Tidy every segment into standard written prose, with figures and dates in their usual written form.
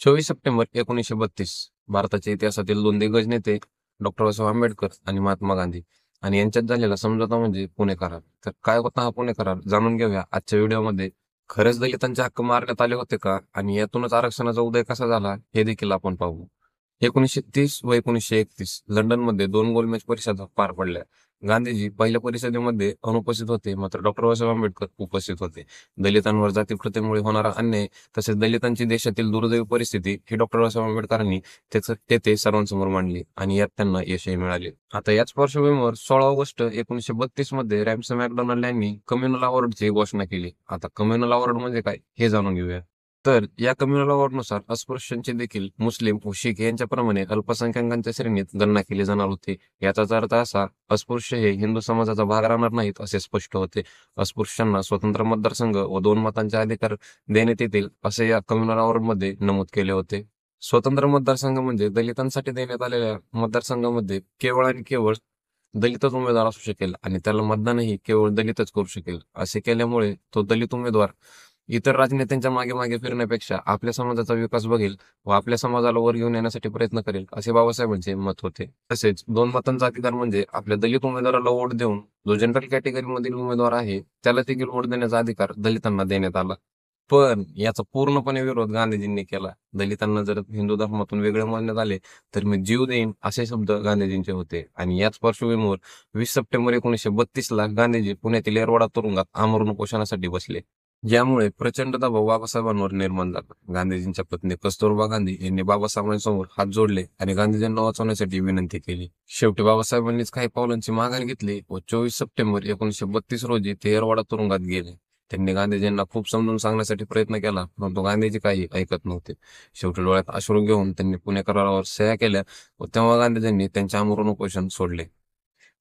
24 September 1932 भारताच्या इतिहासातील दोन दिग्गज नेते डॉक्टर बाबासाहेब आंबेडकर आणि महात्मा गांधी आणि यांच्यात झालेला समझोता म्हणजे पुणे करार. तर काय होता हा पुणे करार जाणून घेऊया आजच्या व्हिडिओमध्ये. खरंच दलितांचे हक्क मारण्यात आले होते का आणि यातूनच आरक्षणाचा उदय कसा झाला हे देखील आपण पाहू. 1930 व 1931 लंडनमध्ये दोन गोलमेज परिषदा पार पडल्या. गांधीजी पहिल्या परिषदेमध्ये अनुपस्थित होते, मात्र डॉक्टर बाबासाहेब आंबेडकर उपस्थित होते. दलितांवर जातीप्रथेमुळे होणारा अन्याय तसेच दलितांची देशातील दुर्दैवी परिस्थिती ही डॉक्टर बाबासाहेब आंबेडकरांनी तेथे सर्वांसमोर मांडली आणि यात त्यांना यशही मिळाले. आता याच पार्श्वभूमीवर 16 ऑगस्ट 1932 मध्ये रॅमसे मॅकडोनाल्ड यांनी कम्युनल अवॉर्डची घोषणा केली. आता कम्युनल अवॉर्ड म्हणजे काय हे जाणून घेऊया. तर या कम्युनल अवॉर्डनुसार अस्पृश्यांची देखील मुस्लिम व शीख यांच्याप्रमाणे अल्पसंख्याकांच्या श्रेणीत गणना केली जाणार होती. याचाच अर्थ असा, अस्पृश्य हे हिंदू समाजाचा भाग राहणार नाहीत असे स्पष्ट होते. अस्पृश्यांना स्वतंत्र मतदारसंघ व दोन मतांचे अधिकार देण्यात येतील असे या कम्युनल अवॉर्डमध्ये नमूद केले होते. स्वतंत्र मतदारसंघ म्हणजे दलितांसाठी देण्यात आलेल्या मतदारसंघामध्ये केवळ आणि केवळ दलितच उमेदवार असू शकेल आणि त्याला मतदानही केवळ दलितच करू शकेल. असे केल्यामुळे तो दलित उमेदवार इतर राजनेत्यांच्या मागे मागे फिरण्यापेक्षा आपल्या समाजाचा विकास बघेल व आपल्या समाजाला वर घेऊन येण्यासाठी प्रयत्न करेल असे बाबासाहेबांचे मत होते. तसेच दोन मतांचा अधिकार म्हणजे आपल्या दलित उमेदवाराला वोट देऊन जो जनरल कॅटेगरीमधील उमेदवार आहे त्याला देखील वोट देण्याचा अधिकार दलितांना देण्यात आला. पण याचा पूर्णपणे विरोध गांधीजींनी केला. दलितांना जर हिंदू धर्मातून वेगळे मानण्यात आले तर मी जीव देईन असे शब्द गांधीजींचे होते. आणि याच पार्श्वभूमीवर 20 सप्टेंबर 1932 ला गांधीजी पुण्यातील येरवडा तुरुंगात आमरण उपोषणासाठी बसले, ज्यामुळे प्रचंड दबाव बाबासाहेबांवर निर्माण झाला. गांधीजींच्या पत्नी कस्तुरबा गांधी यांनी बाबासाहेबांसमोर हात जोडले आणि गांधीजींना वाचवण्यासाठी विनंती केली. शेवटी बाबासाहेबांनीच काही पावलांची माघार घेतली व 24 सप्टेंबर 1932 रोजी ते येरवडा तुरुंगात गेले. त्यांनी गांधीजींना खूप समजून सांगण्यासाठी प्रयत्न केला, परंतु गांधीजी काही ऐकत नव्हते. शेवटी डोळ्यात अश्रू घेऊन त्यांनी पुणे करारावर सह्या केल्या व तेव्हा गांधीजींनी त्यांचे आमरण उपोषण सोडले.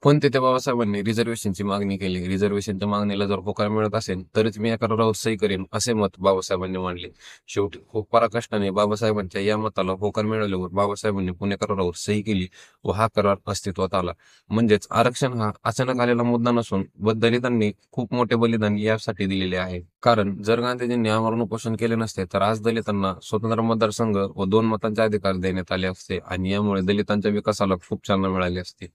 पण तिथे बाबासाहेबांनी रिझर्वेशनची मागणी केली. रिझर्वेशनच्या मागणीला जर होकार मिळत असेल तरच मी या करारावर सही करेन असे मत बाबासाहेबांनी मांडले. शेवटी खूप पराकष्टाने बाबासाहेबांच्या या मताला होकार मिळाल्यावर बाबासाहेबांनी पुणे करारावर सही केली व हा करार अस्तित्वात आला. म्हणजेच आरक्षण हा अचानक आलेला मुद्दा नसून दलितांनी खूप मोठे बलिदान यासाठी दिलेले आहे. कारण जर गांधीजींनी आमरण उपोषण केले नसते तर आज दलितांना स्वतंत्र मतदारसंघ व दोन मतांचे अधिकार देण्यात आले असते आणि यामुळे दलितांच्या विकासाला खूप चालना मिळाली असते.